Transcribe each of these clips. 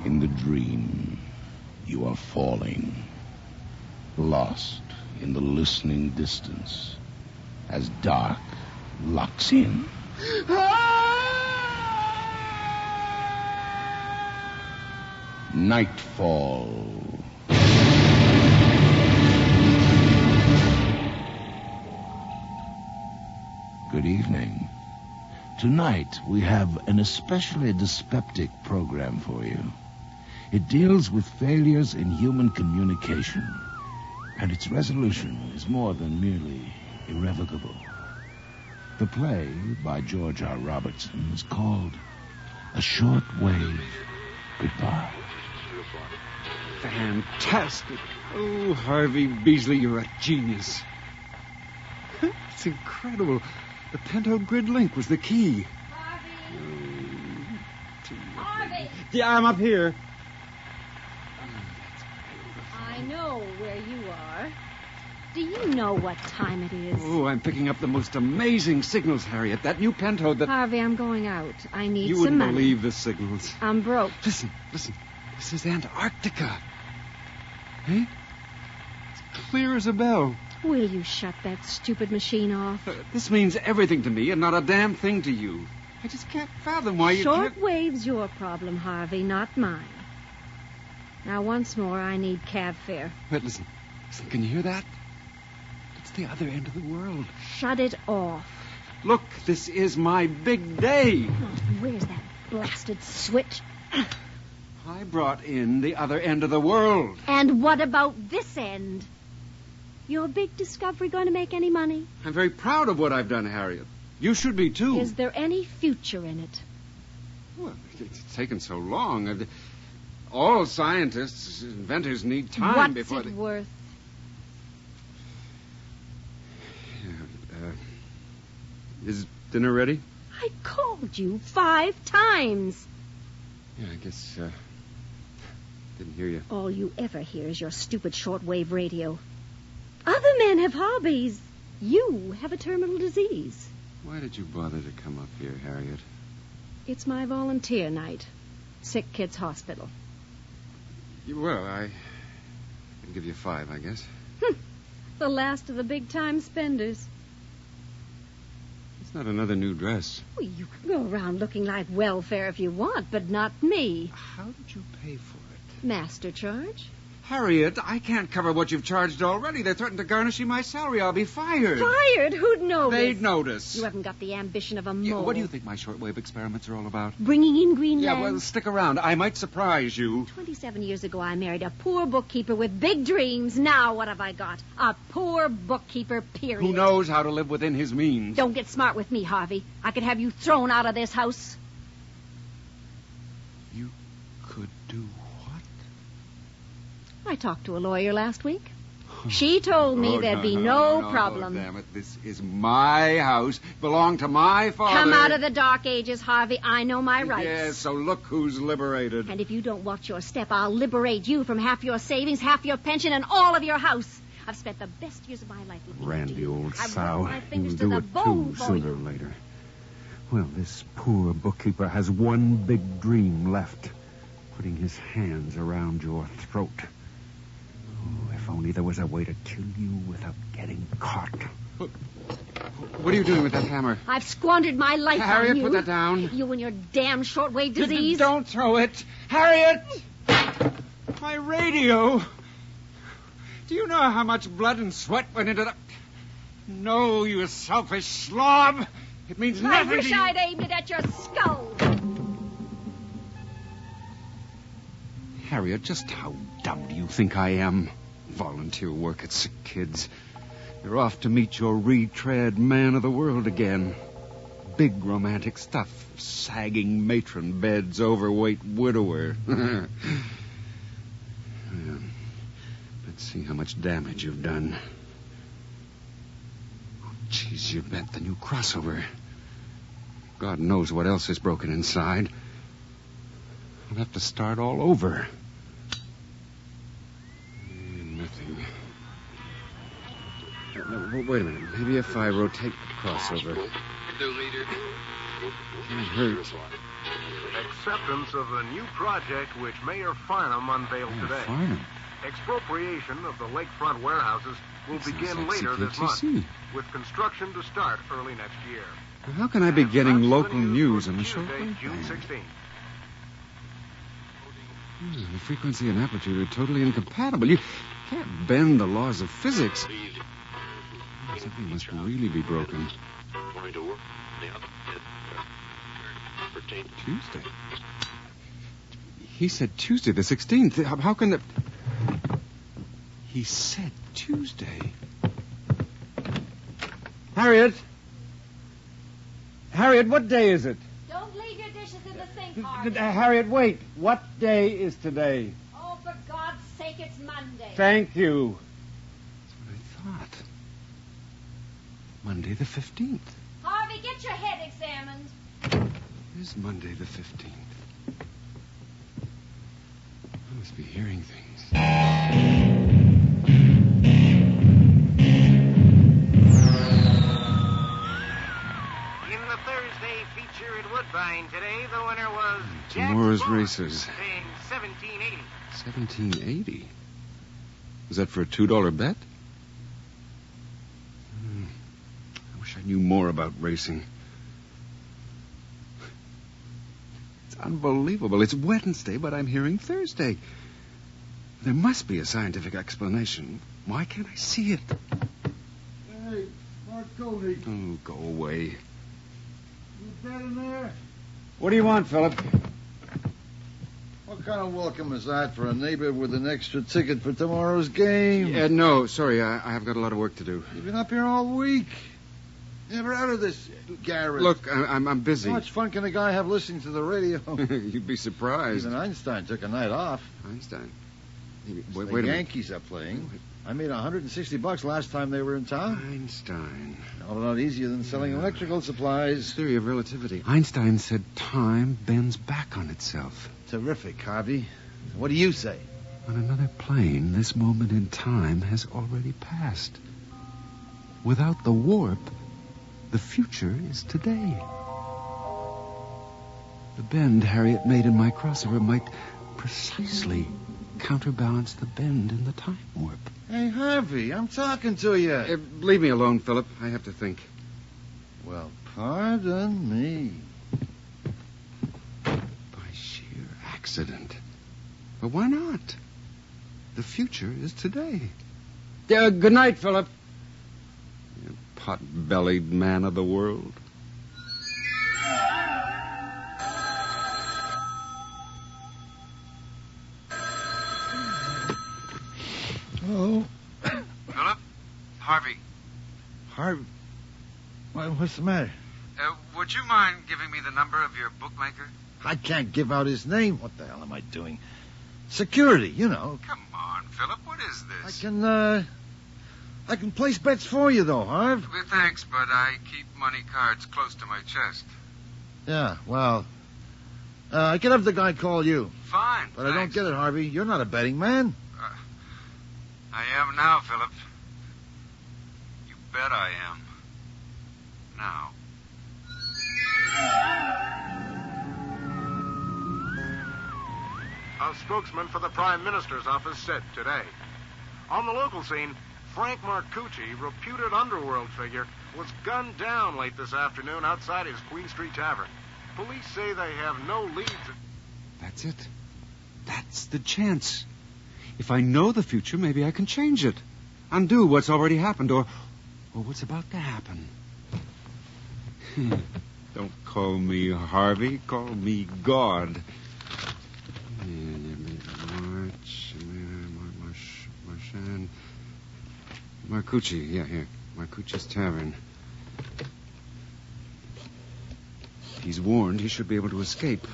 In the dream, you are falling, lost in the listening distance, as dark locks in. Nightfall. Good evening. Tonight, we have an especially dyspeptic program for you. It deals with failures in human communication, and its resolution is more than merely irrevocable. The play, by George R. Robertson, is called A Short Wave Goodbye. Fantastic. Oh, Harvey Beasley, you're a genius. It's incredible. The pentode grid link was the key. Harvey! Yeah, I'm up here. I know where you are. Do you know what time it is? Oh, I'm picking up the most amazing signals, Harriet. That new pentode that... Harvey, I'm going out. I need You some wouldn't money. believe the signals. I'm broke. Listen. This is Antarctica. Hey? It's clear as a bell. Will you shut that stupid machine off? This means everything to me and not a damn thing to you. I just can't fathom why you can't... Shortwave's your problem, Harvey, not mine. Now, once more, I need cab fare. Wait, listen. Can you hear that? It's the other end of the world. Shut it off. Look, this is my big day. Oh, where's that blasted switch? I brought in the other end of the world. And what about this end? Your big discovery going to make any money? I'm very proud of what I've done, Harriet. You should be, too. Is there any future in it? Well, it's taken so long. All scientists, inventors need time What's before it they... worth? Is dinner ready? I called you 5 times. Yeah, I guess, didn't hear you. All you ever hear is your stupid shortwave radio. Other men have hobbies. You have a terminal disease. Why did you bother to come up here, Harriet? It's my volunteer night. Sick Kids Hospital. Well, I can give you 5, I guess. The last of the big-time spenders. It's not another new dress. Well, you can go around looking like welfare if you want, but not me. How did you pay for it? Master charge? Harriet, I can't cover what you've charged already. They threatened to garnish my salary. I'll be fired. Fired? Who'd notice? They'd notice. You haven't got the ambition of a mole. Yeah, what do you think my shortwave experiments are all about? Bringing in green Yeah, land? well, stick around. I might surprise you. 27 years ago, I married a poor bookkeeper with big dreams. Now, what have I got? A poor bookkeeper, period. Who knows how to live within his means? Don't get smart with me, Harvey. I could have you thrown out of this house. You could do what? I talked to a lawyer last week. She told me there'd be no problem. Damn it. This is my house. Belong to my father. Come out of the dark ages, Harvey. I know my rights. Yes, so look who's liberated. And if you don't watch your step, I'll liberate you from half your savings, half your pension, and all of your house. I've spent the best years of my life with you. Randy, old I've sow. worked my fingers You'll to do the it bone too, for sooner you. or later. Well, this poor bookkeeper has one big dream left. Putting his hands around your throat. Oh, if only there was a way to kill you without getting caught. What are you doing with that hammer? I've squandered my life Harriet, on you. put that down. You and your damn shortwave disease. Don't throw it. Harriet! My radio. Do you know how much blood and sweat went into that? No, you selfish slob. It means I nothing wish to you. I'd aimed it at your skull. Harriet, just how dumb do you think I am? Volunteer work at Sick Kids. You're off to meet your retread man of the world again. Big romantic stuff. Sagging matron beds, overweight widower. Well, let's see how much damage you've done. Oh, geez, you bent the new crossover. God knows what else is broken inside. I'll have to start all over. Nothing. No, wait a minute. Maybe if I rotate the crossover. Can't hurt. Acceptance of a new project which Mayor Farnham unveiled today. Farnham. Expropriation of the lakefront warehouses will begin later this month, with construction to start early next year. Well, how can I be getting That's local the news for on the Tuesday, shortwave June band? 16th. The frequency and amplitude are totally incompatible. You can't bend the laws of physics. Something must really be broken. Tuesday. He said Tuesday, the 16th. How can the... He said Tuesday. Harriet? Harriet, what day is it? Don't leave your dishes in the sink, Harvey. Harriet, wait. What day is today? Oh, for God's sake, it's Monday. Thank you. That's what I thought. Monday the 15th. Harvey, get your head examined. It is Monday the 15th. I must be hearing things. In the Thursday feature at Woodbine today, the winner was Jack Tomorrow's Bond, races. paying $17.80. 1780. Was that for a $2 bet? I wish I knew more about racing. It's unbelievable. It's Wednesday, but I'm hearing Thursday. There must be a scientific explanation. Why can't I see it? Hey, Mark Cody. Oh, go away. You bet in there? What do you want, Philip? What kind of welcome is that for a neighbor with an extra ticket for tomorrow's game? No, sorry. I have got a lot of work to do. You've been up here all week. Never out of this garret. Look, I'm busy. How much fun can a guy have listening to the radio? You'd be surprised. Even Einstein took a night off. Einstein. The Wait a minute. Yankees are playing. I made $160 last time they were in town. Einstein. A lot easier than selling electrical His supplies. theory of relativity. Einstein said time bends back on itself. Terrific, Harvey. What do you say? On another plane, this moment in time has already passed. Without the warp, the future is today. The bend Harriet made in my crossover might precisely counterbalance the bend in the time warp. Hey, Harvey, I'm talking to you. Leave me alone, Philip. I have to think. Well, pardon me. By sheer accident. But why not? The future is today. Good night, Philip. You pot-bellied man of the world. Hello? Philip? Harvey. Harvey? What's the matter? Would you mind giving me the number of your bookmaker? I can't give out his name. What the hell am I doing? Security, you know. Come on, Philip. What is this? I can place bets for you, though, Harv. Well, thanks, but I keep money cards close to my chest. Yeah, well, I can have the guy call you. Fine. But I don't get it, Harvey. You're not a betting man. I am now, Philip. You bet I am. Now. A spokesman for the Prime Minister's office said today. On the local scene, Frank Marcucci, reputed underworld figure, was gunned down late this afternoon outside his Queen Street Tavern. Police say they have no leads. That's it. That's the chance. If I know the future, maybe I can change it. Undo what's already happened or what's about to happen. Don't call me Harvey. Call me God. Marcucci. Yeah, here. Marcucci's Tavern. He's warned he should be able to escape.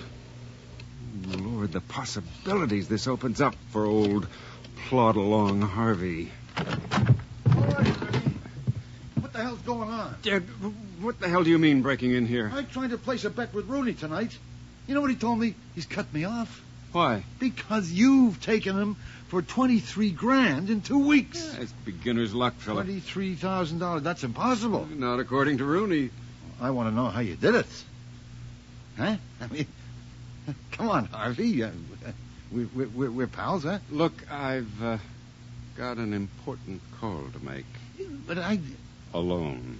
Lord, the possibilities this opens up for old plod-along Harvey. All right, Harvey. What the hell's going on? What the hell do you mean breaking in here? I'm trying to place a bet with Rooney tonight. You know what he told me? He's cut me off. Why? Because you've taken him for $23,000 in 2 weeks. That's beginner's luck, Philip. $23,000. That's impossible. Not according to Rooney. I want to know how you did it. Huh? I mean, come on, Harvey. We're pals, huh? Look, I've got an important call to make. But I... Alone.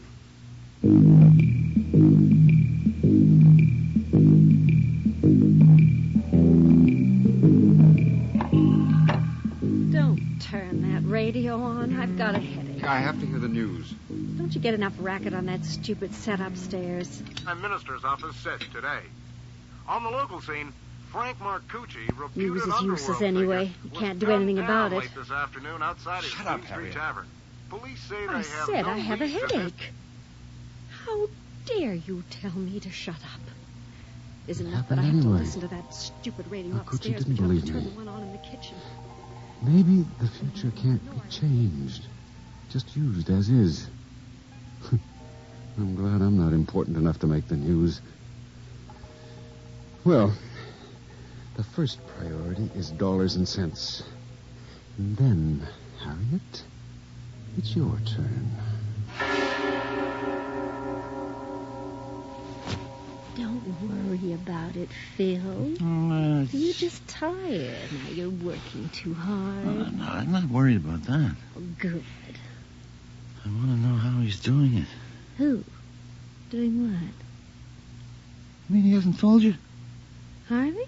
Don't turn that radio on. I've got a headache. I have to hear the news. Don't you get enough racket on that stupid set upstairs? Prime Minister's office said today. On the local scene, Frank Marcucci, He reputed was as underworld useless anyway. figure, You was can't do gunned anything about down it. late this afternoon outside his Shut up, Queen Street Harriet. Tavern. Police say they I have said no I have a leads to this- headache. How dare you tell me to shut up? Isn't enough that I happened have to anyway. listen to that stupid radio How could you upstairs, didn't but you have to believe turn me? the one on in the kitchen. Maybe the future can't be changed. Just used as is. I'm glad I'm not important enough to make the news. Well, the first priority is dollars and cents. And then, Harriet, it's your turn. Don't worry about it, Phil. You're just tired. Now you're working too hard. No, I'm not worried about that. Oh, good. I want to know how he's doing it. Who? Doing what? I mean, he hasn't told you? Harvey?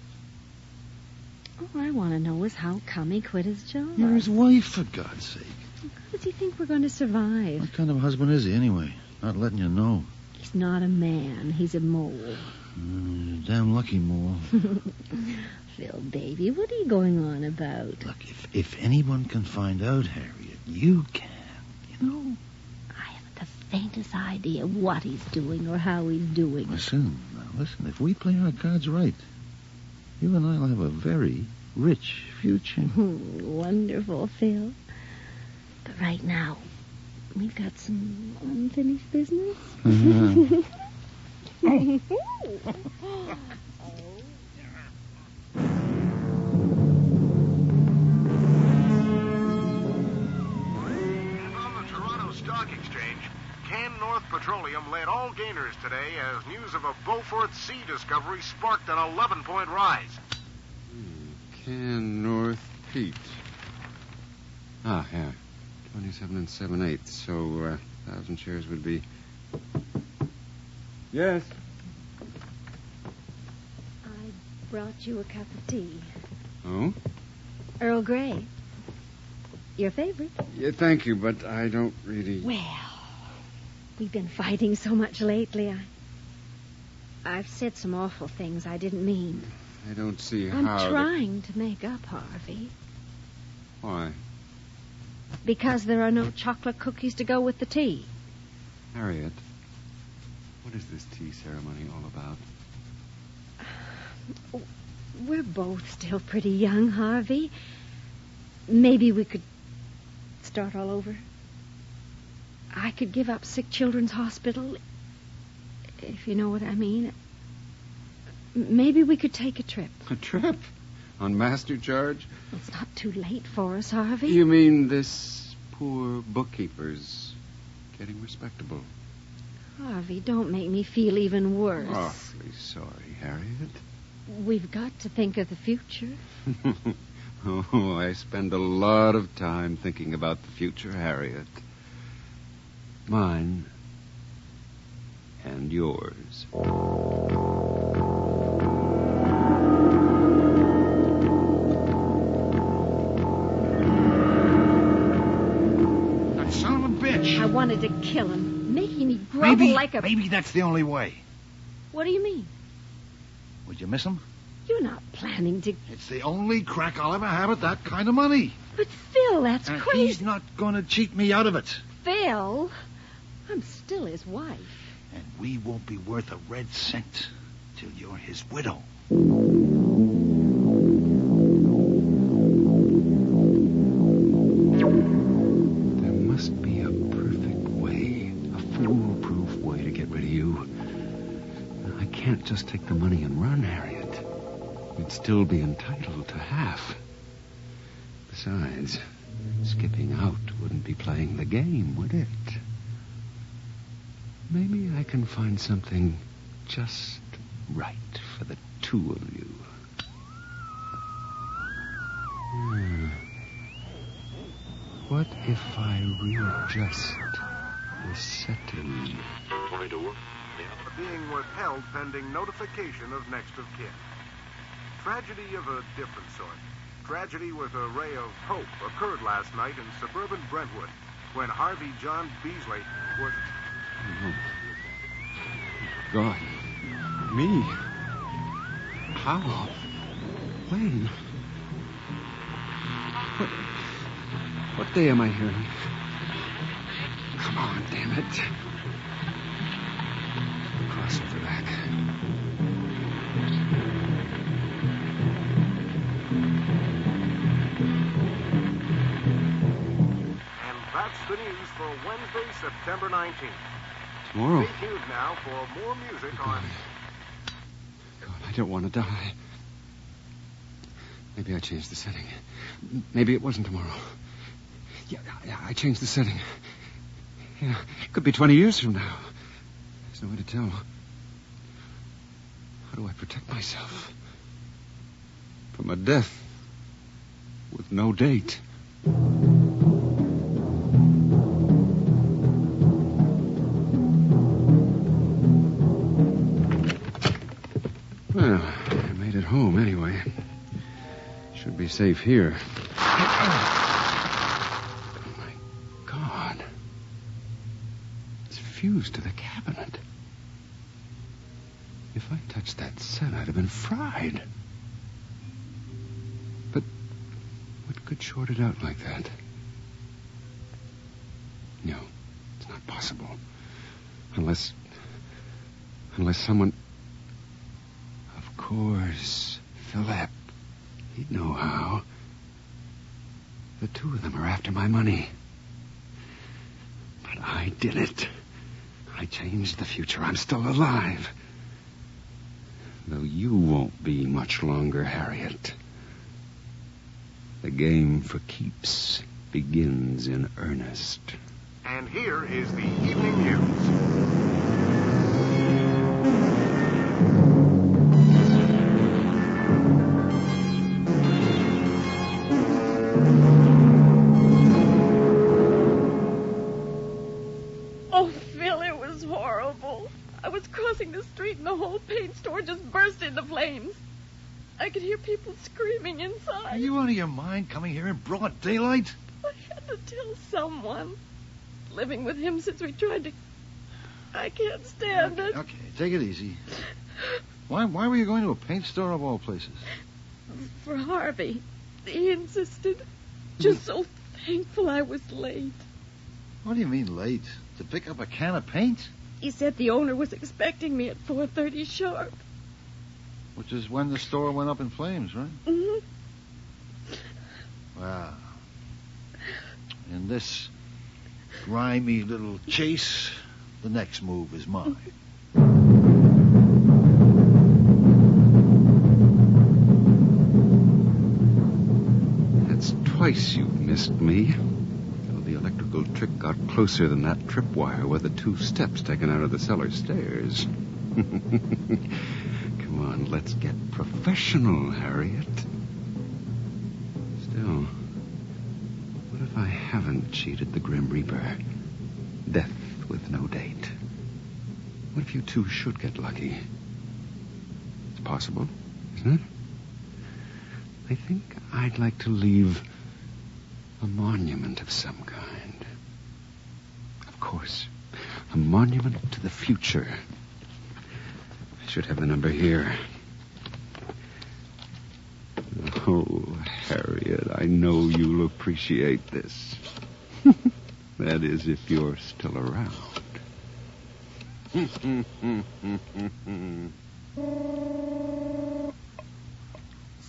All I want to know is how come he quit his job. You're his wife, for God's sake. How does he think we're going to survive? What kind of husband is he, anyway? Not letting you know. He's not a man. He's a mole. Damn lucky mole. Phil, baby, what are you going on about? Look, if anyone can find out, Harriet, you can. You know? I haven't the faintest idea what he's doing or how he's doing it. Listen. If we play our cards right, you and I'll have a very rich future. Wonderful, Phil. But right now, we've got some unfinished business. On the Toronto Stock Exchange, Can North Petroleum led all gainers today as news of a Beaufort Sea discovery sparked an 11-point rise. Can North Pete. Ah, yeah. 27 7/8. So, 1,000 shares would be... Yes? I brought you a cup of tea. Oh? Earl Grey. Your favorite. Yeah, thank you, but I don't really... Well, we've been fighting so much lately. I've said some awful things I didn't mean. I don't see I'm how... trying to make up, Harvey. Why? Because there are no chocolate cookies to go with the tea. Harriet, what is this tea ceremony all about? We're both still pretty young, Harvey. Maybe we could start all over. I could give up Sick Children's Hospital, if you know what I mean. Maybe we could take a trip. A trip? On master charge? It's not too late for us, Harvey. You mean this poor bookkeeper's getting respectable? Harvey, don't make me feel even worse. Awfully sorry, Harriet. We've got to think of the future. Oh, I spend a lot of time thinking about the future, Harriet. Mine and yours. That son of a bitch. I wanted to kill him, making me grovel like a... Maybe that's the only way. What do you mean? Would you miss him? You're not planning to... It's the only crack I'll ever have at that kind of money. But, Phil, that's And crazy. he's not going to cheat me out of it. Phil, I'm still his wife. And we won't be worth a red cent till you're his widow. There must be a perfect way, a foolproof way to get rid of you. I can't just take the money and run, Harriet. You'd still be entitled to half. Besides, skipping out wouldn't be playing the game, would it? maybe I can find something just right for the two of you. What if I readjust the setting? Being withheld pending notification of next of kin. Tragedy of a different sort. Tragedy with a ray of hope occurred last night in suburban Brentwood when Harvey John Beasley was... Oh, God. Me? How? When? What day am I hearing? Come on, damn it. Crossover back. And that's the news for Wednesday, September 19th. Tomorrow. Stay tuned now for more music on... God, I don't want to die. Maybe I changed the setting. Maybe it wasn't tomorrow. Yeah, I changed the setting. Yeah, it could be 20 years from now. There's no way to tell. How do I protect myself from a death with no date? Well, I made it home anyway. Should be safe here. Oh, my God. It's fused to the cabinet. If I touched that set, I'd have been fried. But what could short it out like that? No, it's not possible. Unless someone... Of course, Philip. He'd know how. The two of them are after my money. But I did it. I changed the future. I'm still alive. Though you won't be much longer, Harriet. The game for keeps begins in earnest. And here is the evening news. Oh, Phil, it was horrible. I was crossing the street and the whole paint store just burst into flames. I could hear people screaming inside. Are you out of your mind coming here in broad daylight? I had to tell someone. Living with him since we tried to... I can't stand it. Okay, take it easy. Why were you going to a paint store of all places? For Harvey. He insisted. Just so thankful I was late. What do you mean late? To pick up a can of paint? He said the owner was expecting me at 4:30 sharp. Which is when the store went up in flames, right? Mm-hmm. Wow. In this grimy little chase, the next move is mine. That's twice you've missed me. The electrical trick got closer than that tripwire with the 2 steps taken out of the cellar stairs. Come on, let's get professional, Harriet. Still, what if I haven't cheated the Grim Reaper? Death with no date. What if you two should get lucky? It's possible, isn't it? I think I'd like to leave a monument of some kind. Of course, a monument to the future. I should have the number here. Oh, Harriet, I know you'll appreciate this. That is, if you're still around.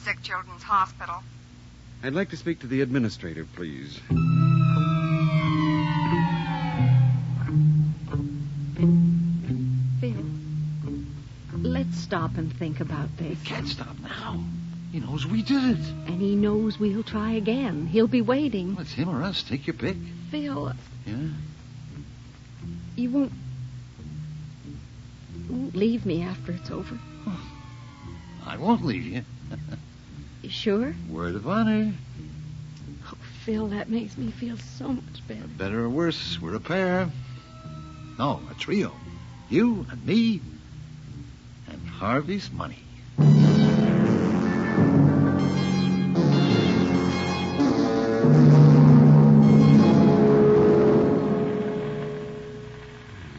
Sick Children's Hospital. I'd like to speak to the administrator, please. Phil, let's stop and think about this. Can't stop now. He knows we did it. And he knows we'll try again. He'll be waiting. Well, it's him or us. Take your pick. Phil, Yeah? you won't won't leave me after it's over. I won't leave you. You sure? Word of honor. Oh, Phil, that makes me feel so much better. Better or worse, we're a pair. No, a trio. You and me and Harvey's money.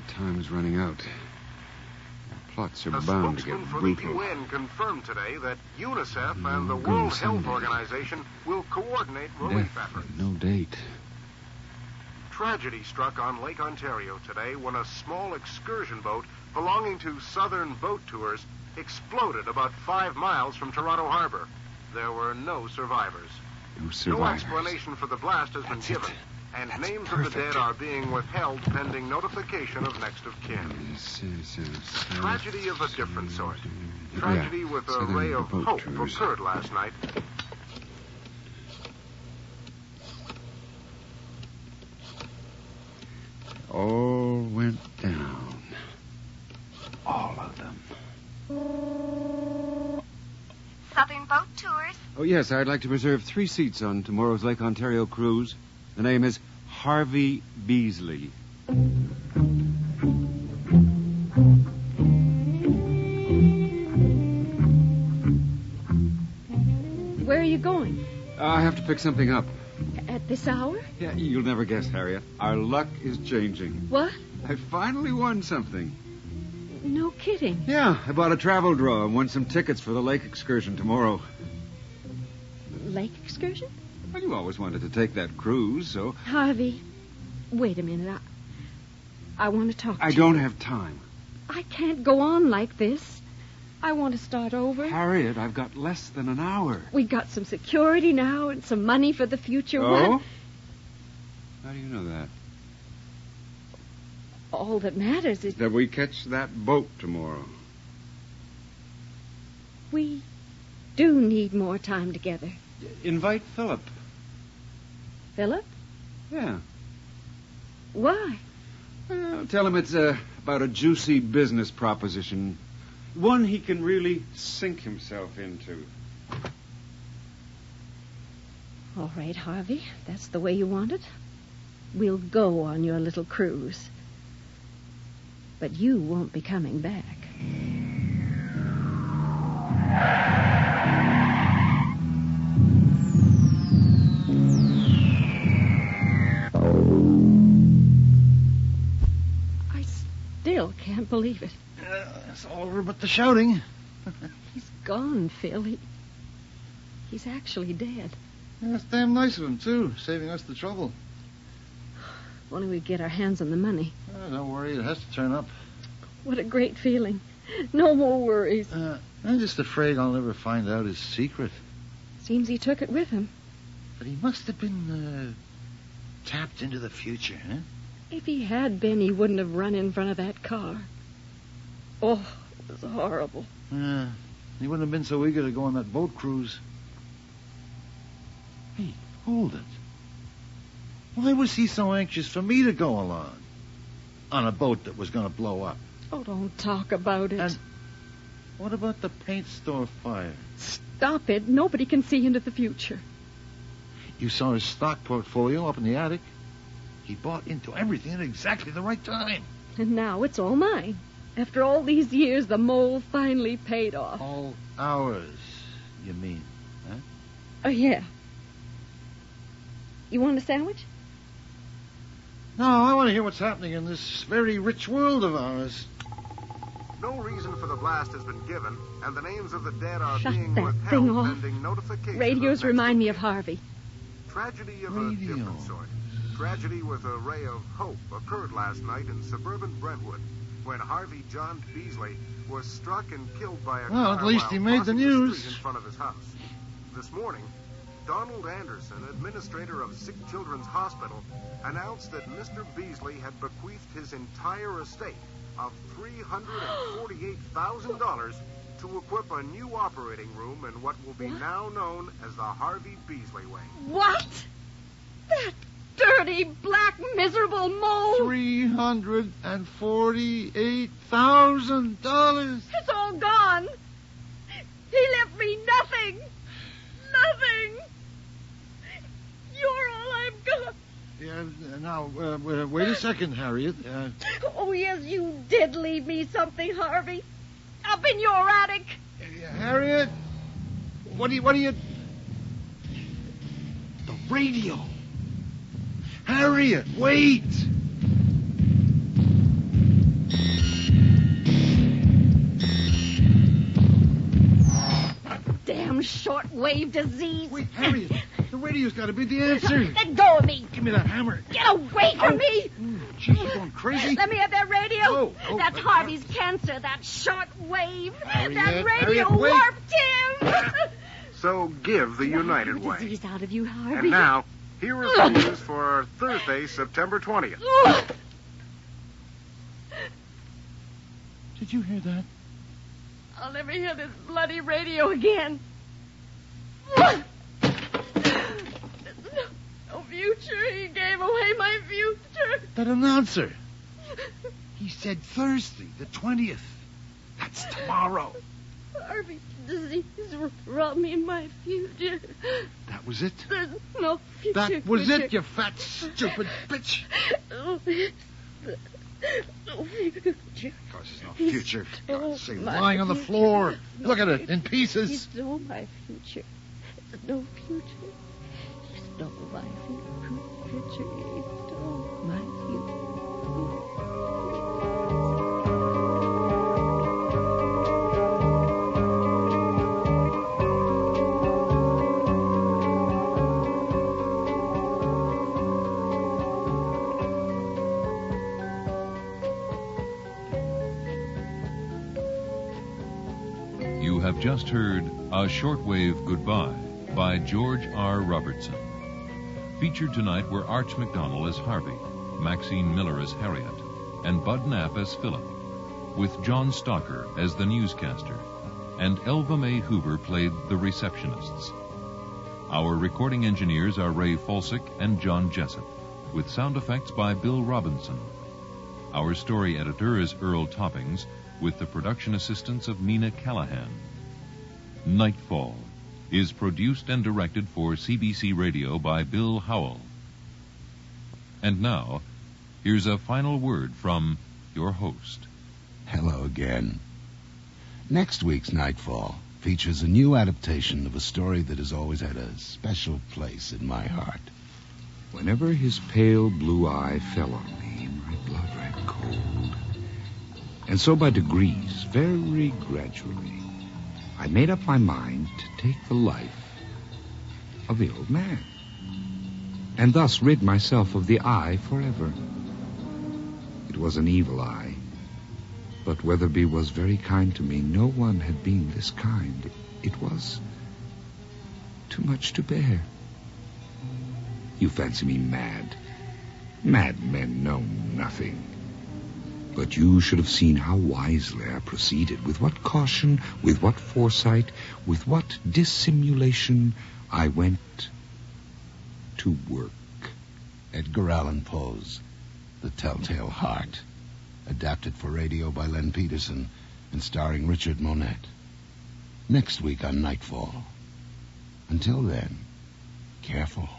Time's running out. Plots are A bound to get spokesman for the brutal. UN confirmed today that UNICEF and the Go World Health Sunday. Organization will coordinate relief Death efforts. with no date. Tragedy struck on Lake Ontario today when a small excursion boat belonging to Southern Boat Tours exploded about 5 miles from Toronto Harbor. There were no survivors. No No survivors. explanation for the blast has been That's given, it. and That's names of the perfect. dead are being withheld pending notification of next of kin. Tragedy of a different sort. Tragedy with a Southern ray of Boat hope Tours. occurred last night. All went down. All of them. Southern Boat Tours. Oh, yes, I'd like to reserve 3 seats on tomorrow's Lake Ontario cruise. The name is Harvey Beasley. Where are you going? I have to pick something up. At this hour? Yeah, you'll never guess, Harriet. Our luck is changing. What? I finally won something. No kidding. Yeah, I bought a travel draw and won some tickets for the lake excursion tomorrow. Lake excursion? Well, you always wanted to take that cruise, so... Harvey, wait a minute. I want to talk to I you. don't have time. I can't go on like this. I want to start over. Harriet, I've got less than an hour. We got some security now and some money for the future. Oh? What? How do you know that? All that matters is That we catch that boat tomorrow. we do need more time together. Invite Philip. Philip? Yeah. Why? Well, tell him it's about a juicy business proposition. One he can really sink himself into. All right, Harvey. That's the way you want it. We'll go on your little cruise. But you won't be coming back. I still can't believe it. It's all over but the shouting. He's gone, Phil. He's actually dead. That's damn nice of him, too, saving us the trouble. If only we'd get our hands on the money. Oh, don't worry, it has to turn up. What a great feeling. No more worries. I'm just afraid I'll never find out his secret. Seems he took it with him. But he must have been tapped into the future, huh? If he had been, he wouldn't have run in front of that car. Oh, it was horrible. He wouldn't have been so eager to go on that boat cruise. Hey, hold it. Why was he so anxious for me to go along? On a boat that was going to blow up. Oh, don't talk about it. And what about the paint store fire? Stop it. Nobody can see into the future. You saw his stock portfolio up in the attic? He bought into everything at exactly the right time. And now it's all mine. After all these years, the mole finally paid off. All ours, you mean, huh? Oh, yeah. You want a sandwich? No, I want to hear what's happening in this very rich world of ours. No reason for the blast has been given, and the names of the dead are Shut being that withheld thing off. pending notification. Radios of next remind me of of Harvey. Tragedy of Radio. a different sort. Tragedy with a ray of hope occurred last night in suburban Brentwood when Harvey John Beasley was struck and killed by a Well, car at least while he made the crossing news. street in front of his house. This morning, Donald Anderson, administrator of Sick Children's Hospital, announced that Mr. Beasley had bequeathed his entire estate of $348,000 to equip a new operating room in what will be now known as the Harvey Beasley Wing. What? That dirty, black, miserable mole? $348,000. wait a second, Harriet. Oh, yes, you did leave me something, Harvey. Up in your attic. Harriet? What do you... The radio. Harriet, wait! Damn shortwave disease. Wait, Harriet, the radio's got to be the answer. Let go of me. Give me that hammer. Get away from me. Jeez, you're going crazy. Let me have that radio. Oh, That's Harvey's cancer, that shortwave. Harriet, That radio Harriet, wait. warped him. So give the United The Way. disease out of you, Harvey. And now, here is the news for Thursday, September 20th. Did you hear that? I'll never hear this bloody radio again. No future. He gave away my future. That announcer. He said Thursday, the 20th. That's tomorrow. Harvey's disease robbed me of my future. That was it? There's no future. That was it, you fat, stupid bitch. No future. Of course, there's no future. God's sake, my lying on the future. floor. No Look at it, future. in He pieces. stole my future. There's no future. He stole my future. He stole my future. You have just heard A Shortwave Goodbye by George R. Robertson. Featured tonight were Arch McDonnell as Harvey, Maxine Miller as Harriet, and Bud Knapp as Philip, with John Stalker as the newscaster, and Elva Mae Hoover played the receptionists. Our recording engineers are Ray Folsick and John Jessup, with sound effects by Bill Robinson. Our story editor is Earl Toppings, with the production assistance of Nina Callahan. Nightfall is produced and directed for CBC Radio by Bill Howell. And now, here's a final word from your host. Hello again. Next week's Nightfall features a new adaptation of a story that has always had a special place in my heart. Whenever his pale blue eye fell on me, my blood ran cold. And so by degrees, very gradually, I made up my mind to take the life of the old man, and thus rid myself of the eye forever. It was an evil eye, but Weatherby was very kind to me. No one had been this kind. It was too much to bear. You fancy me mad. Mad men know nothing. But you should have seen how wisely I proceeded, with what caution, with what foresight, with what dissimulation I went to work. Edgar Allan Poe's The Telltale Heart, adapted for radio by Len Peterson and starring Richard Monette. Next week on Nightfall. Until then, careful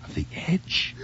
of the edge.